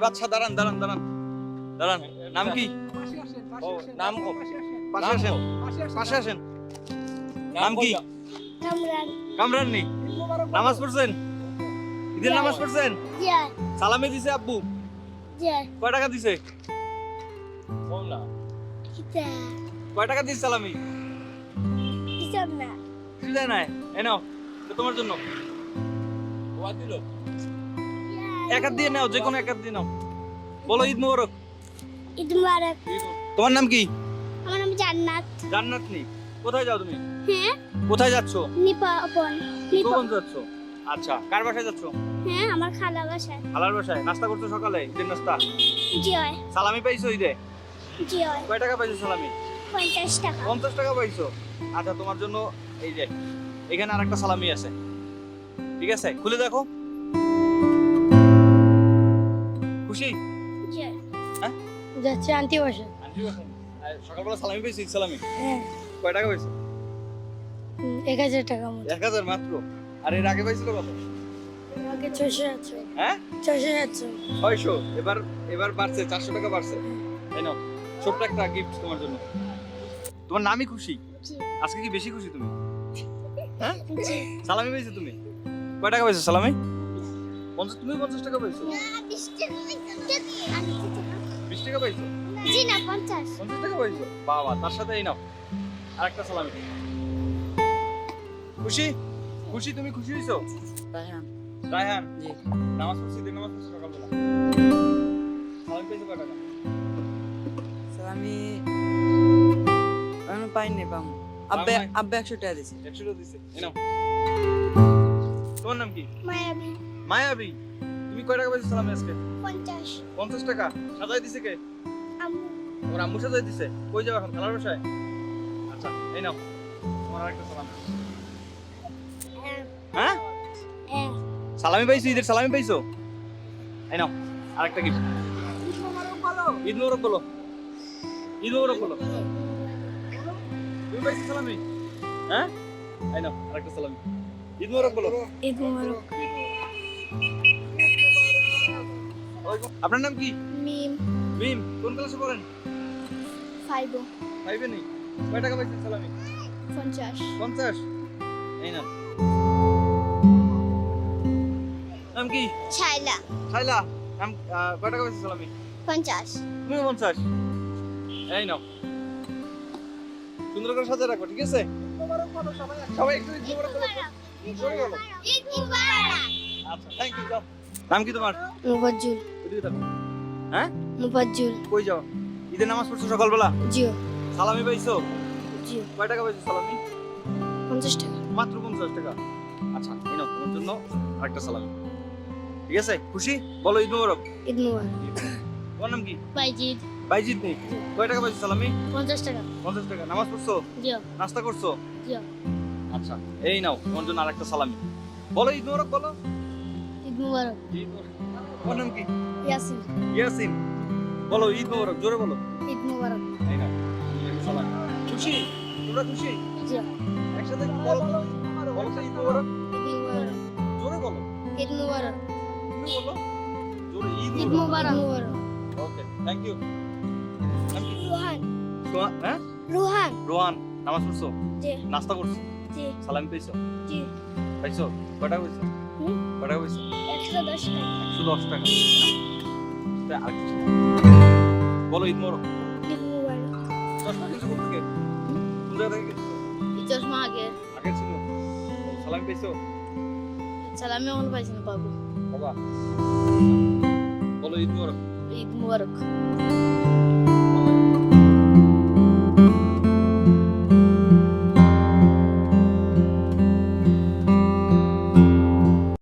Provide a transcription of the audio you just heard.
বাচ্চা দাঁড়ান দাঁড়ান দাঁড়ান দাঁড়ান। নাম কি? ও নাম পাশে আসেন, পাশে আসেন। নাম কি? কামরান। কামরান নি? নামাজ পড়ছেন? ঈদের নামাজ পড়ছেন? জিয়া সালামি দিছে আব্বু? জিয়া কয় টাকা দিছে? বল না। কিতা কয় টাকা দিছে সালামি? কিসব না কিছু দেয় নাই? এই নাও, এটা তোমার জন্য। ওয়া দিল। এক হাত দিয়ে নাও, যে কোনো এক হাত দিয়ে নাও। বলো ঈদ মোবারক। ঈদ মুবারক। তোমার নাম কি? আমার নাম জান্নাত। জান্নাত নি? কোথায় যাও তুমি? হ্যাঁ কোথায় যাচ্ছ? নিপাপন। কোন যাচ্ছ? আচ্ছা, কার বাসায় যাচ্ছ? হ্যাঁ আমার খালা বাসায়। খালার বাসায়। নাস্তা করছো সকালে? ঈদের নাস্তা? জিয়া সালামি পাইছো ঈদে? জিয়া কয় টাকা পাইছো সালামি? 50 টাকা। 50 টাকা পাইছো। আচ্ছা, তোমার জন্য এই যে এখানে আরেকটা সালামি আছে, ঠিক আছে? খুলে দেখো। খুশি? জিয়া হ্যাঁ? যাচ্ছে আন্টি বাসায়। আন্টি বাসায়? সকালবেলা সালামি পাইছো? ঈদ সালামি হ্যাঁ কয় টাকা পাইছো? 1000 টাকা মতো। 1000 মাত্র? আর এর আগে পাইছিল কত? আগে 600 আছে। হ্যাঁ, 600 আছে। 600। এবার বাড়ছে, 400 টাকা বাড়ছে। এই নাও, ছোট্ট একটা গিফট তোমার জন্য। তোমার নামই খুশি। জি আজকে কি বেশি খুশি তুমি? হ্যাঁ, জি সালামি পাইছো তুমি? কয় টাকা পাইছো সালামি? 50। তুমি 50 টাকা পাইছো? 20 টাকা পাইছো? জি না 50। 50 টাকা পাইছো? বাবা, তার সাথে এই নাও আরেকটা সালামি। খুশি? খুশি? তুমি খুশি হইছো? রায়হান। রায়হান জি। নামাজ পড়ছি, দিন নামাজ পড়ছি সকালবেলা। সালামি পাইছো কয় টাকা? সালামি আমি পাইনি পাম। আব্বে পাও নাই? আব্বে 100 টাকা দিছে। 100 টাকা দিছে। এই নাও। তোমার নাম কি? মায়াবী। মায়াবী। তুমি কয় টাকা পাইছো সালামি আজকে? 50 50 টাকা। সাজাই দিছে কে? আম্মু। ওর আম্মু সাজাই দিছে। কই যাও এখন? খালার বাসায়? আচ্ছা, এই নাও তোমার আরেকটা সালামি। হ্যাঁ, হ্যাঁ সালামি পাইছো? ঈদের সালামি পাইছো? এই নাও আরেকটা গিফট। ঈদ মোবারক বলো। ঈদ মোবারক বলো। তুমি পাইছো সালামি? হ্যাঁ, এই নাও আরেকটা সালামি। ঈদ মোবারক বলো। ঈদ মুবারক। আপনার নাম কি? মিম মিম। কোন ক্লাসে পড়েন? 5 ফাইভে নেই? কয় টাকা পাইছেন সালামি? 50 50। এই নাও। নাম কি? ছাইলা শাইলা। নাম কয় টাকা পাইছেন সালামি? 50 তুমি 50। এই নাও, সুন্দর করে সাজিয়ে রাখো, ঠিক আছে? সবাই একটু ঈদ মোবারক বলো। জোরে বলো। ঈদ মুবারক। আচ্ছা, থ্যাংক ইউ। যাও। নাম কি তোমার? মুবাজ্জুল। ওদিকে দেখো। হ্যাঁ, মুবাজ্জুল। কই যাও? ঈদের নামাজ পড়ছো সকালবেলা? জিও সালামি পাইছো? জিও কয় টাকা পাইছো সালামি? 50 টাকা। মাত্র 50 টাকা। আচ্ছা, এই নাও তোমার জন্য আরেকটা সালামি, ঠিক আছে? খুশি? বলো ঈদ মোবারক। ঈদ মুবারক। তোমার নাম কি? বাইজিদ। বাইজিদ নেই? কয় টাকা পাইছো সালামি? 50 টাকা। 50 টাকা। নামাজ পড়ছো? জিও নাস্তা করছো? জিও আচ্ছা, এই নাও তোমার জন্য আরেকটা সালামি। বলো ঈদ মোবারক বলো। ঈদ মুবারক। ঈদ মোবারক। তোমার নাম কি? ইয়াসিন। ইয়াসিন। বলো ঈদ মোবারক, জোরে বলো। ঈদ মুবারক। এই নাও একটা সালামি। খুশি? তোমরা খুশি? জিও একসাথে বলো তো বলো তো ঈদ মোবারক। ঈদ মুবারক। জোরে বলো। ঈদ মুবারক। তুমি বলো জোরে। ঈদ ঈদ মোবারক। মুবারক। ওকে, থ্যাংক ইউ। নাম কি? রুহান। হ্যাঁ, রুহান। রোহান। নামাজ পড়ছো? জি নাস্তা করছো? জি সালামি পাইছো? জি পাইছো? কয় টাকা পাইছো? হুম? কয় টাকা পাইছো? 110 টাকা। 110 টাকা। তা আরেকটা সালামি। বলো ঈদ মোবারক। ঈদ মুবারক। চশমা কিনছো কোথা থেকে? কোন জায়গা থেকে কিনছো? এই চশমা আগে আগে ছিল? সালামি পাইছো? সালামি অন পাইছি না বাবু। বাবা, বলো ঈদ মোবারক। ঈদ মুবারক।